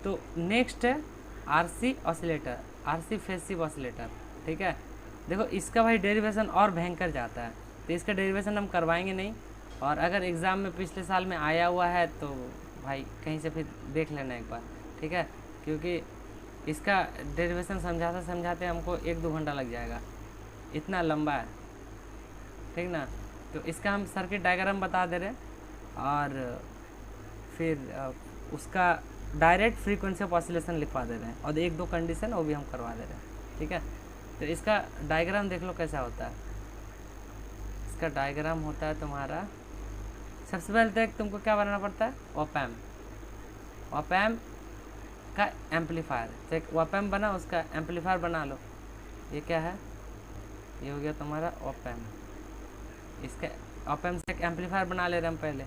तो नेक्स्ट है RC oscillator, RC phase shift oscillator, ठीक है। देखो इसका भाई डेरिवेशन और भयंकर जाता है, तो इसका डेरिवेशन हम करवाएंगे नहीं, और अगर एग्ज़ाम में पिछले साल में आया हुआ है तो भाई कहीं से फिर देख लेना एक बार, ठीक है, क्योंकि इसका डेरिवेशन समझाते समझाते हमको 1-2 घंटा लग जाएगा, इतना लंबा है, ठीक ना। तो इसका हम सर्किट डायग्राम बता दे रहे हैं, और फिर उसका डायरेक्ट फ्रीक्वेंसी ऑफ ऑसिलेशन लिखवा दे रहे हैं, और 1-2 कंडीशन वो भी हम करवा दे रहे हैं, ठीक है। तो इसका डायग्राम देख लो कैसा होता है। इसका डायग्राम होता है तुम्हारा, सबसे पहले तो तुमको क्या बनाना पड़ता है, ऑप एम्प का एम्पलीफायर। तो एक ऑप एम्प बना, उसका एम्पलीफायर बना लो। ये क्या है, ये हो गया तुम्हारा ऑप एम्प। इसका ऑप एम्प से एक एम्पलीफायर बना ले रहे हम पहले।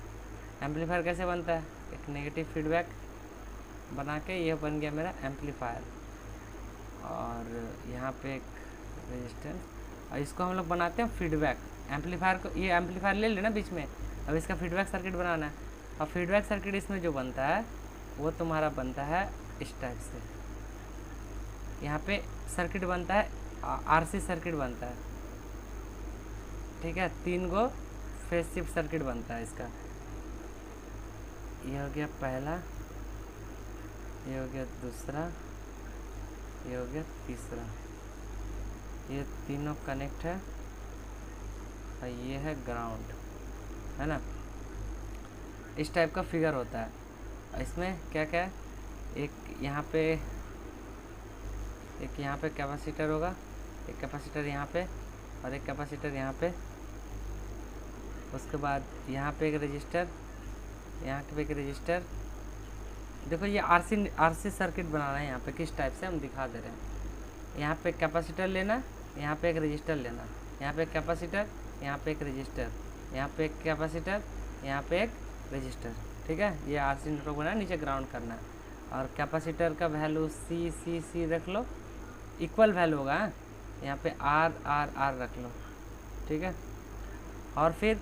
एम्पलीफायर कैसे बनता है, एक नेगेटिव फीडबैक बना के ये बन गया मेरा एम्पलीफायर, और यहाँ पे एक रेजिस्टेंस, और इसको हम लोग बनाते हैं फीडबैक। एम्पलीफायर को, ये एम्पलीफायर ले लेना बीच में, अब इसका फीडबैक सर्किट बनाना है, और फीडबैक सर्किट इसमें जो बनता है वो तुम्हारा बनता है इस टाइप से। यहाँ पे सर्किट बनता है, आरसी सर्किट बनता है, ठीक है। 3 गो फेज शिफ्ट सर्किट बनता है इसका। ये हो गया पहला, ये हो गया दूसरा, ये हो गया तीसरा, ये तीनों कनेक्ट है, और ये है ग्राउंड, है ना। इस टाइप का फिगर होता है। इसमें क्या क्या है, एक यहाँ पे कैपेसिटर होगा, एक कैपेसिटर यहाँ पे, और एक कैपेसिटर यहाँ पे। उसके बाद यहाँ पे एक रजिस्टर, यहाँ पे एक रजिस्टर। देखो ये आरसी सर्किट बनाना है यहाँ पे, किस टाइप से हम दिखा दे रहे हैं। यहाँ पे कैपेसिटर लेना, यहाँ पे एक रजिस्टर लेना, यहाँ पे एक कैपेसिटर, यहाँ पे एक रजिस्टर, यहाँ पे एक कैपेसिटर, यहाँ पे एक रजिस्टर, ठीक है। ये आरसी नेटवर्क बनाना है, नीचे ग्राउंड करना है, और कैपेसिटर का वैल्यू सी रख लो, इक्वल वैल्यू होगा, यहाँ पे आर रख लो, ठीक है। और फिर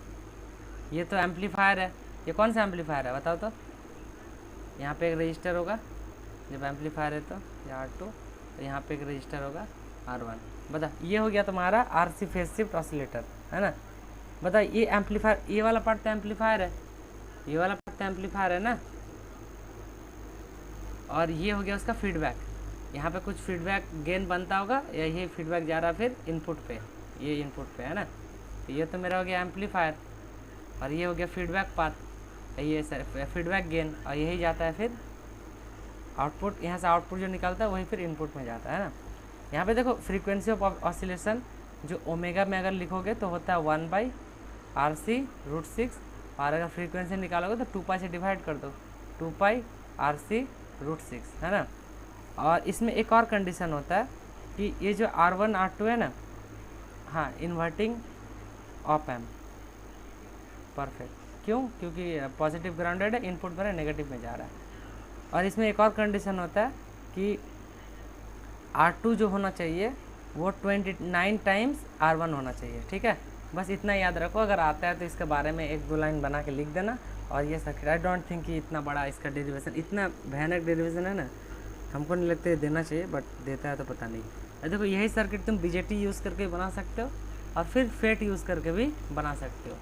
ये तो एम्पलीफायर है, ये कौन सा एम्पलीफायर है बताओ तो। यहाँ पे एक रजिस्टर होगा, जब एम्पलीफायर है तो ये R2, तो यहाँ पे एक रजिस्टर होगा R1। बता, ये हो गया तुम्हारा आरसी फेज शिफ्ट ऑसिलेटर, है ना। बता, ये एम्पलीफायर, ये वाला पार्ट तो एम्पलीफायर है, ये वाला पार्ट तो एम्पलीफायर है ना, और ये हो गया उसका फीडबैक। यहाँ पे कुछ फीडबैक गेन बनता होगा, या ये फीडबैक जा रहा है फिर इनपुट पे, ये इनपुट पे है ना। तो ये तो मेरा हो गया एम्पलीफायर, और ये हो गया फीडबैक पाथ, ये फीडबैक गेन, और यही जाता है फिर आउटपुट। यहाँ से आउटपुट जो निकलता है वही फिर इनपुट में जाता है ना। यहाँ पे देखो फ्रीक्वेंसी ऑफ ऑसिलेशन जो ओमेगा में अगर लिखोगे तो होता है 1/RC√6, और अगर फ्रीक्वेंसी निकालोगे तो 2π से डिवाइड कर दो, 2πRC√6, है ना। और इसमें एक और कंडीशन होता है कि ये जो R1 R2 है ना, हाँ, इन्वर्टिंग ऑप एम्प, परफेक्ट। क्यों, क्योंकि पॉजिटिव ग्राउंडेड है, इनपुट पर नेगेटिव में जा रहा है। और इसमें एक और कंडीशन होता है कि R2 जो होना चाहिए वो 29 टाइम्स R1 होना चाहिए, ठीक है। बस इतना याद रखो, अगर आता है तो इसके बारे में 1-2 लाइन बना के लिख देना। और ये सर्किट, आई डोंट थिंक कि इतना बड़ा इसका डेरिवेशन, इतना भयानक डेरिवेशन है ना, हमको नहीं लगता देना चाहिए, बट देता है तो पता नहीं। देखो यही सर्किट तुम BJT यूज़ करके बना सकते हो, और फिर फेट यूज़ करके भी बना सकते हो।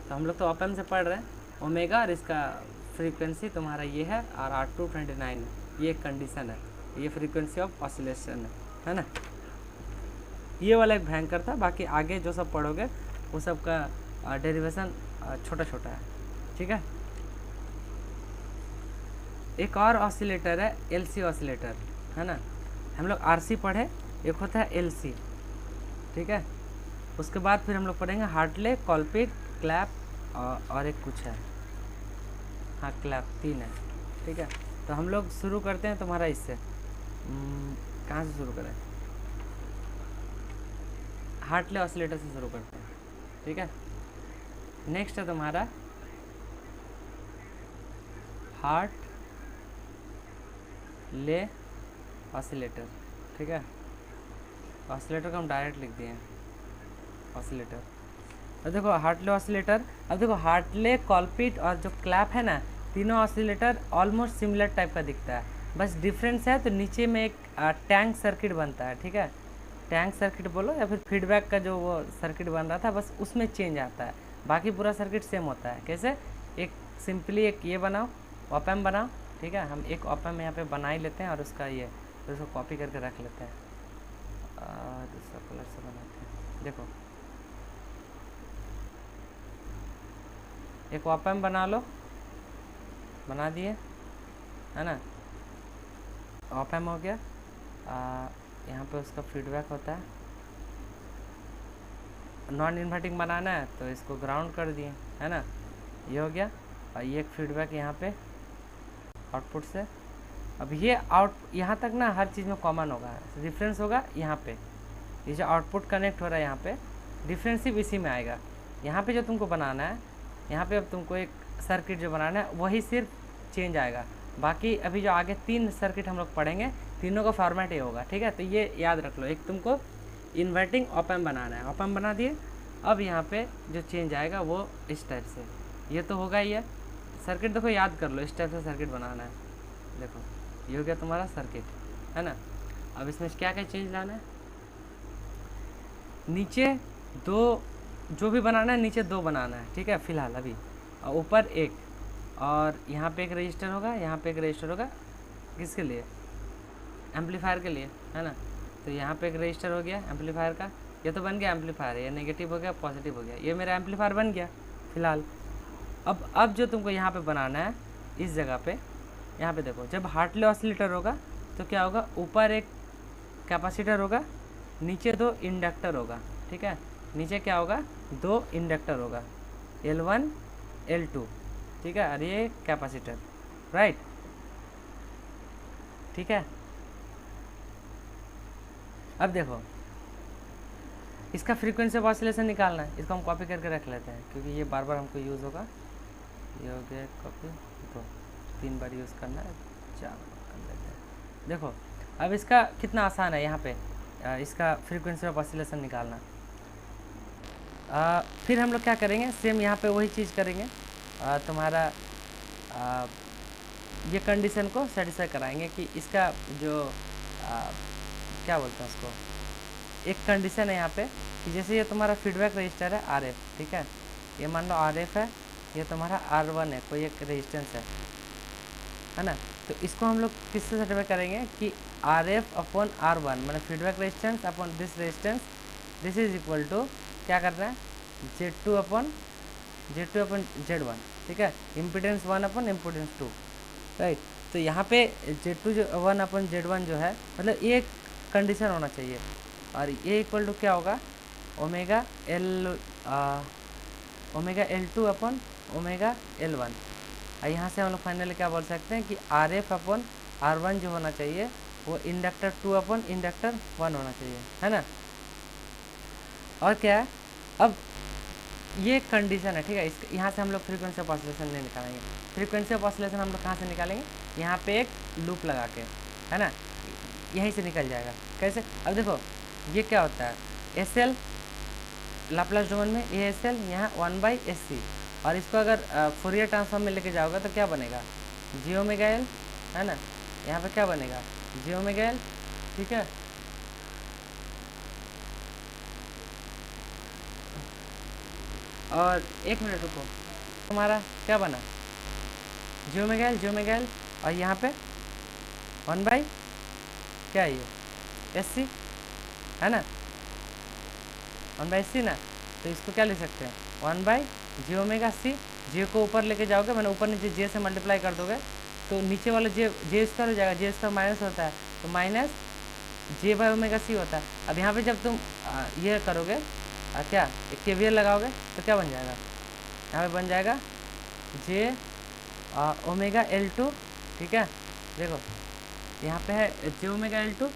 तो हम लोग तो ऑप एम्प से पढ़ रहे हैं, ओमेगा, और इसका फ्रीक्वेंसी तुम्हारा ये है, और R2 29 है, ये एक कंडीशन है, ये फ्रीक्वेंसी ऑफ ऑसिलेशन है ना। ये वाला एक भयंकर था, बाकी आगे जो सब पढ़ोगे वो सब का डेरिवेशन छोटा छोटा है, ठीक है। एक और ऑसिलेटर है LC ऑसिलेटर, है ना। हम लोग RC पढ़े, एक होता है LC, ठीक है। उसके बाद फिर हम लोग पढ़ेंगे हार्टले, कॉलपिट, क्लैप, और एक कुछ है, हाँ क्लैप, 3 है, ठीक है। तो हम लोग शुरू करते हैं तुम्हारा इससे, कहाँ से शुरू करें, हार्टले ऑसिलेटर से शुरू करते हैं, ठीक है। नेक्स्ट है तुम्हारा हार्टले ऑसिलेटर, ठीक है। ऑसिलेटर को हम डायरेक्ट लिख दिए ऑसिलेटर। अब देखो हार्टले ऑसिलेटर, अब देखो हार्टले, कॉलपिट और जो क्लैप है ना, तीनों ऑसिलेटर ऑलमोस्ट सिमिलर टाइप का दिखता है। बस डिफरेंस है। तो नीचे में एक टैंक सर्किट बनता है, ठीक है, टैंक सर्किट बोलो या फिर फीडबैक का जो वो सर्किट बन रहा था, बस उसमें चेंज आता है, बाकी पूरा सर्किट सेम होता है। कैसे? एक सिंपली एक ये बनाओ, ऑप एम्प बनाओ, ठीक है, हम एक ऑप एम्प यहाँ पे बना ही लेते हैं और उसका ये फिर उसको कॉपी करके रख लेते हैं और दूसरा कलर से बनाते हैं। देखो एक ऑप एम्प बना लो, बना दिए, है ना, ऑप एम्प हो गया। यहाँ पे उसका फीडबैक होता है, नॉन इन्वर्टिंग बनाना है तो इसको ग्राउंड कर दिए, है ना, ये हो गया। और ये एक फीडबैक यहाँ पे आउटपुट से। अब ये यहाँ तक ना हर चीज़ में कॉमन होगा, डिफरेंस होगा यहाँ पे, ये जो आउटपुट कनेक्ट हो रहा है यहाँ पे, डिफरेंस सिर्फ इसी में आएगा। यहाँ पे जो तुमको बनाना है, यहाँ पे अब तुमको एक सर्किट जो बनाना है वही सिर्फ चेंज आएगा, बाकी अभी जो आगे 3 सर्किट हम लोग पढ़ेंगे तीनों का फॉर्मेट ये होगा, ठीक है। तो ये याद रख लो, एक तुमको इन्वर्टिंग ऑप एम्प बनाना है, ऑप एम्प बना दिए। अब यहाँ पे जो चेंज आएगा वो इस टाइप से, ये तो होगा ही है सर्किट, देखो याद कर लो, इस टाइप से सर्किट बनाना है। देखो ये हो गया तुम्हारा सर्किट, है ना। अब इसमें क्या क्या चेंज लाना है, नीचे 2 जो भी बनाना है, नीचे 2 बनाना है, ठीक है फिलहाल अभी, और ऊपर 1, और यहाँ पे एक रजिस्टर होगा, यहाँ पे एक रजिस्टर होगा, किसके लिए? एम्पलीफायर के लिए, है ना। तो यहाँ पे एक रजिस्टर हो गया एम्पलीफायर का, ये तो बन गया एम्पलीफायर, ये नेगेटिव हो गया पॉजिटिव हो गया, ये मेरा एम्पलीफायर बन गया फिलहाल। अब जो तुमको यहाँ पे बनाना है इस जगह पे, यहाँ पे देखो, जब हार्टले ऑसिलेटर होगा तो क्या होगा, ऊपर एक कैपेसिटर होगा, नीचे 2 इंडक्टर होगा, ठीक है, नीचे क्या होगा, 2 इंडक्टर होगा, L1 L2, ठीक है, और ये कैपेसिटर, राइट, ठीक है। अब देखो इसका फ्रीक्वेंसी ऑफ ऑसिलेशन निकालना है, इसको हम कॉपी करके रख लेते हैं क्योंकि ये बार बार हमको यूज़ होगा। ये हो गया कॉपी, तो 3 बार यूज़ करना है, 4 कर लेते हैं। देखो अब इसका कितना आसान है, यहाँ पे इसका फ्रीक्वेंसी ऑफ ऑसिलेशन निकालना। फिर हम लोग क्या करेंगे, सेम यहाँ पे वही चीज़ करेंगे, तुम्हारा ये कंडीशन को सेटिस्फाई कराएंगे कि इसका जो क्या बोलते हैं उसको, एक कंडीशन है यहाँ पे कि जैसे ये तुम्हारा फीडबैक रजिस्टर है RF, ठीक है, ये मान लो RF है, ये तुम्हारा R1 है, कोई एक रेजिस्टेंस है ना। तो इसको हम लोग किससे सेटिस्फाई करेंगे कि RF अपॉन R1 मतलब feedback resistance upon this resistance, this is equal to क्या करना है, Z2 अपॉन Z1, ठीक है, इम्पिडेंस 1 अपॉन इम्पिडेंस 2, राइट। तो यहाँ पे Z2 जो 1 अपॉन Z1 जो है, मतलब ये कंडीशन होना चाहिए, और ये इक्वल टू क्या होगा, omega L2 upon omega L1। और यहाँ से हम लोग फाइनली क्या बोल सकते हैं कि RF अपॉन R1 जो होना चाहिए वो इंडक्टर 2 अपॉन इंडक्टर 1 होना चाहिए, है ना। और क्या है, अब ये कंडीशन है, ठीक है, इस यहाँ से हम लोग फ्रीक्वेंसी ऑफ ऑसिलेशन नहीं निकालेंगे। फ्रीक्वेंसी ऑफ ऑसिलेशन हम लोग कहाँ से निकालेंगे, यहाँ पे एक लूप लगा के, है ना, यहीं से निकल जाएगा। कैसे, अब देखो ये क्या होता है, SL लाप्लास डोमेन में ये SL यहाँ 1/SC, और इसको अगर फोरियर ट्रांसफॉर्म में लेके जाओगे तो क्या बनेगा, jωL, है ना, यहाँ पे क्या बनेगा, jωL, ठीक है। और एक मिनट रुको, हमारा क्या बना, jωL, और यहाँ पे 1/ क्या है ये SC, है ना, 1/SC ना। तो इसको क्या लिख सकते हैं, 1/jωC, जे को ऊपर लेके जाओगे, मैंने ऊपर नीचे जे से मल्टीप्लाई कर दोगे तो नीचे वाला जे स्क्वायर हो जाएगा, जे स्क्वायर माइनस होता है तो माइनस J/ωC होता है। अब यहाँ पे जब तुम ये करोगे क्या एक KVL लगाओगे तो क्या बन जाएगा, यहाँ पे बन जाएगा J⍵L2, ठीक है। देखो यहाँ पे है J⍵L2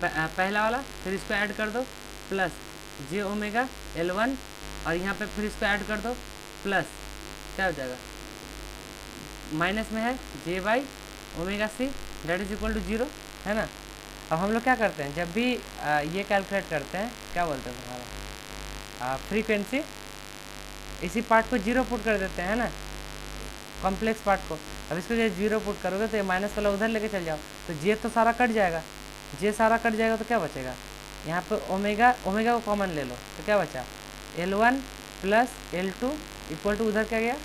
पहला वाला, फिर इसको ऐड कर दो प्लस J⍵L1, और यहाँ पे फिर इसको ऐड कर दो प्लस क्या हो जाएगा, माइनस में है J/ωC that is equal to 0, है ना। अब हम लोग क्या करते हैं, जब भी ये कैलकुलेट करते हैं, क्या बोलते हैं तुम्हारा फ्रीक्वेंसी, इसी पार्ट को 0 पुट कर देते हैं, है ना, कॉम्प्लेक्स पार्ट को। अब इसको जब 0 पुट करोगे तो ये माइनस वाला उधर लेके चल जाओ, तो जे तो सारा कट जाएगा, जे सारा कट जाएगा तो क्या बचेगा, यहाँ पे ओमेगा, ओमेगा को कॉमन ले लो तो क्या बचा, L1 plus L2 equal to उधर क्या गया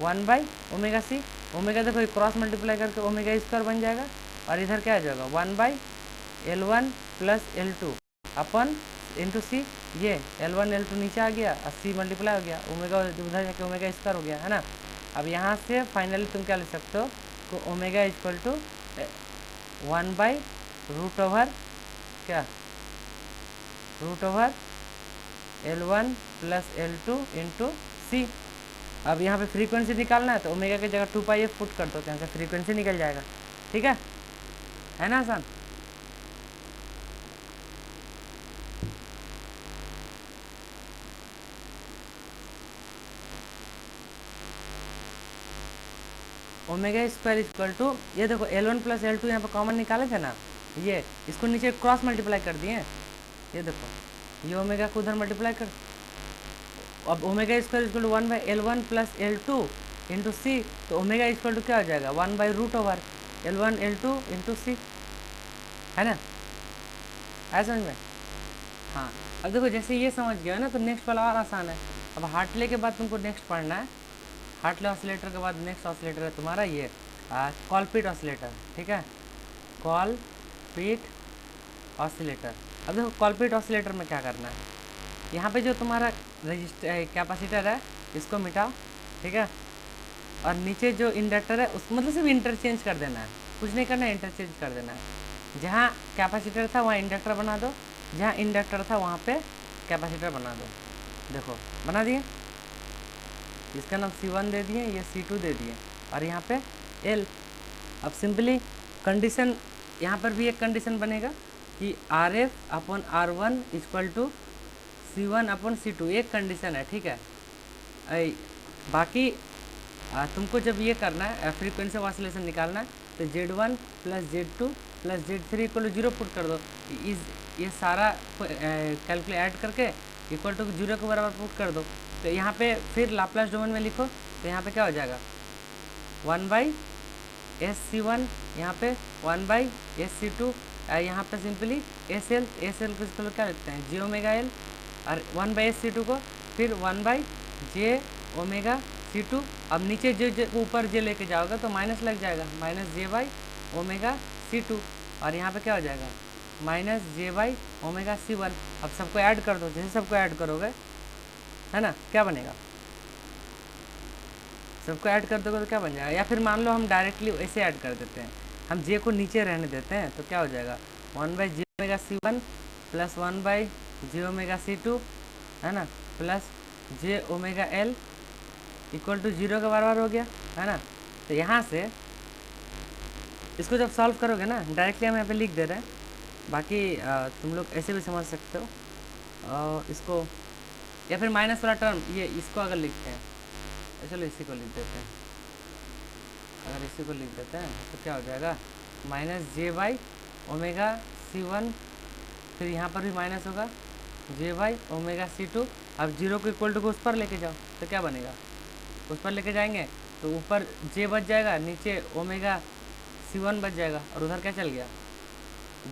1/ओमेगा c। ओमेगा देखो क्रॉस मल्टीप्लाई करके ओमेगा स्क्वायर बन जाएगा, और इधर क्या आ जाएगा 1/L1 प्लस L2 अपन इंटू सी, ये L1 L2 नीचे आ गया और सी मल्टीप्लाई हो गया, ओमेगा उधर जाके ओमेगा स्क्वायर हो गया, है ना। अब यहाँ से फाइनली तुम क्या ले सकते हो, तो ओमेगा इक्वल टू 1/√ओवर क्या, √over L1 plus L2 into सी। अब यहाँ पे फ्रीक्वेंसी निकालना है तो ओमेगा की जगह 2πf पुट कर दो, तो यहाँ से फ्रीक्वेंसी निकल जाएगा, ठीक है ना आसान। ओमेगा स्क्वायर इक्वल टू, ये देखो L1 प्लस L2 यहाँ पर कॉमन निकाले थे ना, ये इसको नीचे क्रॉस मल्टीप्लाई कर दिए, ये देखो ये ओमेगा को उधर मल्टीप्लाई कर, अब omega square equal to 1/L1 plus L2 into C, तो ओमेगा इक्वल टू क्या हो जाएगा 1/√ओवर L1 L2 इंटू सी, है ना, है समझ में। हाँ अब देखो जैसे ये समझ गया ना, तो नेक्स्ट वाला और आसान है। अब हार्टले के बाद तुमको नेक्स्ट पढ़ना है, हार्टले ऑसिलेटर के बाद नेक्स्ट ऑसिलेटर है तुम्हारा ये कॉलपिट ऑसिलेटर, ठीक है, कॉलपिट ऑसिलेटर। अब देखो कॉलपिट ऑसिलेटर में क्या करना है, यहाँ पे जो तुम्हारा रजिस्टर कैपेसिटर है इसको मिटाओ, ठीक है, और नीचे जो इंडक्टर है उस मतलब सिर्फ इंटरचेंज कर देना है, कुछ नहीं करना है, इंटरचेंज कर देना है। जहाँ कैपेसिटर था वहाँ इंडक्टर बना दो, जहाँ इंडक्टर था वहाँ पे कैपेसिटर बना दो। देखो बना दिए, इसका नाम C1 दे दिए, ये C2 दे दिए, और यहाँ पे L। अब सिंपली कंडीशन यहाँ पर भी एक कंडीशन बनेगा कि RF upon R1 equal to C1 upon C2, एक कंडीशन है, ठीक है। बाकी तुमको जब ये करना है फ्रीक्वेंसी ऑसिलेशन निकालना है तो Z1 plus Z2 plus Z3 equal to 0 put कर दो, ये सारा कैलकुलेट ऐड करके इक्वल टू 0 के बराबर पुट कर दो। तो यहाँ पे फिर लाप्लास डोमेन में लिखो, तो यहाँ पे क्या हो जाएगा 1/SC1, यहाँ पे 1/SC2, यहाँ पे सिंपली SL को क्या लिखते हैं jωL, और 1/SC2 को फिर 1/jωC2। अब नीचे जो ऊपर जे लेके जाओगे तो माइनस लग जाएगा, -j/ωC2, और यहाँ पे क्या हो जाएगा -j/ωC1। अब सबको ऐड कर दो, जैसे सबको ऐड करोगे है ना क्या बनेगा, सबको ऐड कर दोगे तो क्या बन जाएगा, या फिर मान लो हम डायरेक्टली ऐसे ऐड कर देते हैं, हम जे को नीचे रहने देते हैं, तो क्या हो जाएगा 1/jωC1 प्लस 1/jωC2, है ना, प्लस jωL इक्वल टू 0 के बराबर हो गया, है ना। तो यहाँ से इसको जब सॉल्व करोगे ना, डायरेक्टली हम यहाँ पे लिख दे रहे हैं, बाकी तुम लोग ऐसे भी समझ सकते हो इसको, या फिर माइनस वाला टर्म ये इसको अगर लिखते हैं, चलो इसी को लिख देते हैं, अगर इसी को लिख देते हैं तो क्या हो जाएगा -j/ωC1, फिर यहाँ पर भी माइनस होगा j/ωC2। अब 0 को इक्वल टू को उस पर लेके जाओ तो क्या बनेगा, उस पर लेके जाएंगे तो ऊपर j बच जाएगा, नीचे ωC1 बच जाएगा, और उधर क्या चल गया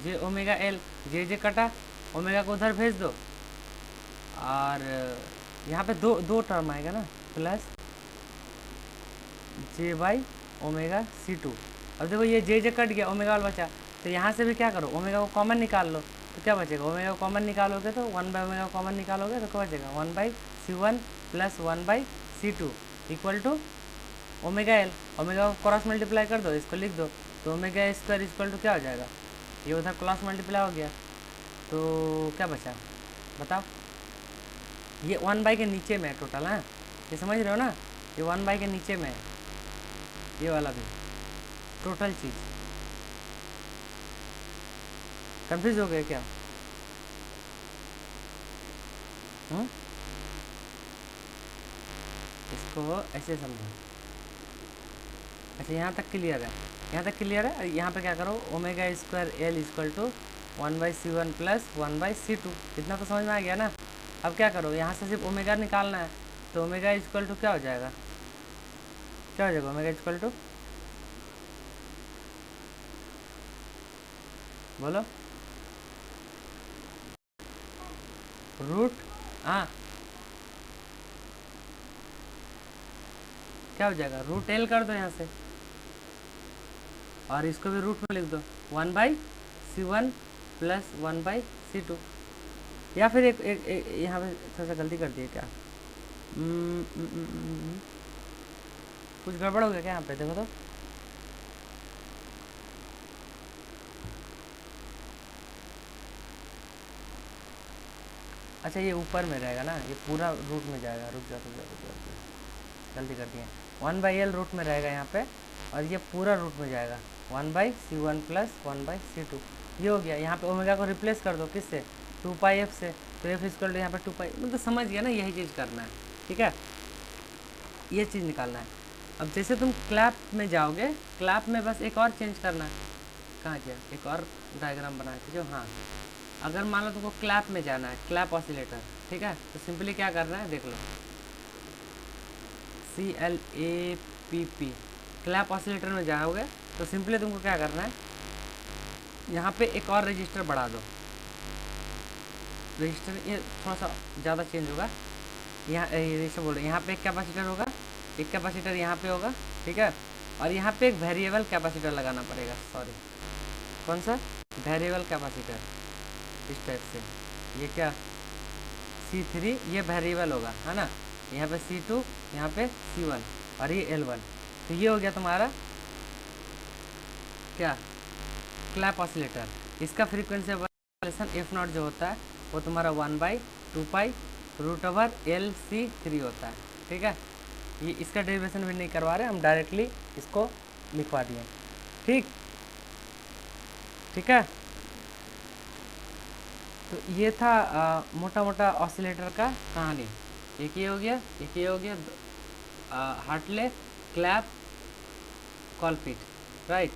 jωL, जे कटा, ओमेगा को उधर भेज दो, और यहाँ पे दो टर्म आएगा ना, प्लस j/ωC2। अब देखो ये जे कट गया, ओमेगा वाला बचा, तो यहाँ से भी क्या करो ओमेगा को कॉमन निकाल लो, तो क्या बचेगा ओमेगा को कॉमन निकालोगे तो 1/ओमेगा कॉमन निकालोगे तो क्या बचेगा 1/C1 plus 1/C2 equal to ωL। Omega को क्रॉस मल्टीप्लाई कर दो, इसको लिख दो, तो ओमेगा स्क्वायर इक्वल टू क्या हो जाएगा, ये उधर क्रॉस मल्टीप्लाई हो गया, तो क्या बचा बताओ, ये 1/के नीचे में है टोटल, है ये समझ रहे हो ना, ये 1/के नीचे में है, ये वाला भी टोटल चीज़। कंफ्यूज हो गए क्या? इसको ऐसे समझो, अच्छा यहाँ तक क्लियर है, यहाँ तक क्लियर है। यहाँ पे क्या करो omega square L equal to 1/C1 plus 1/C2, इतना तो समझ में आ गया ना। अब क्या करो यहाँ से सिर्फ ओमेगा निकालना है, तो ओमेगा इक्वल टू क्या हो जाएगा, क्या हो जाएगा ओमेगा इक्वल टू बोलो। रूट, हाँ क्या हो जाएगा, रूट एल कर दो यहाँ से, और इसको भी रूट में लिख दो, 1/C1 प्लस 1/C2। या फिर एक यहाँ पे थोड़ा सा गलती कर दिए क्या, कुछ गड़बड़ हो गया क्या यहाँ पे, देखो तो। अच्छा ये ऊपर में रहेगा ना, ये पूरा रूट में जाएगा, रुक जा रुक जा रुक जा रुक जा, गलती कर दिए, 1/L रूट में रहेगा यहाँ पे, और ये पूरा रूट में जाएगा 1/C1 प्लस 1/C2। ये हो गया। यहाँ पे ओमेगा को रिप्लेस कर दो किससे, 2πf से, तो एफ इक्वल टू यहाँ पे 2π, मतलब समझ गया ना, यही चीज़ करना है, ठीक है, ये चीज़ निकालना है। अब जैसे तुम क्लैप में जाओगे, क्लैप में बस एक और चेंज करना है, कहाँ किया, एक और डायग्राम बना के जो, हाँ अगर मान लो तुमको क्लैप में जाना है, क्लैप ऑसिलेटर, ठीक है, तो सिंपली क्या करना है देख लो, CLAPP, क्लैप ऑसिलेटर में जाओगे तो सिंपली तुमको क्या करना है, यहाँ पे एक और रजिस्टर बढ़ा दो, रजिस्टर ये थोड़ा सा ज़्यादा चेंज होगा, यहाँ रजिस्टर बोल रहे, यहाँ पे एक कैपेसिटर होगा, एक कैपेसिटर यहाँ पे होगा, ठीक है, और यहाँ पे एक वेरिएबल कैपेसिटर लगाना पड़ेगा, सॉरी कौन सा, वेरिएबल कैपेसिटर, इस टाइप से, ये क्या C3, ये वेरिएबल होगा, है ना, यहाँ पे C2, यहाँ पे C1, और ये L1, तो ये हो गया तुम्हारा क्या, क्लैप ऑसिलेटर। इसका फ्रीक्वेंसी ऑसिलेशन F0 जो होता है वो तुम्हारा 1/2π√LC3 होता है, ठीक है। ये इसका डेरिवेशन भी नहीं करवा रहे हम, डायरेक्टली इसको लिखवा दिए, ठीक, ठीक है। तो ये था मोटा मोटा ऑसिलेटर का कहानी, एक ये हो गया, एक ये हो गया, हार्टले, क्लैप, कॉलपिट, राइट।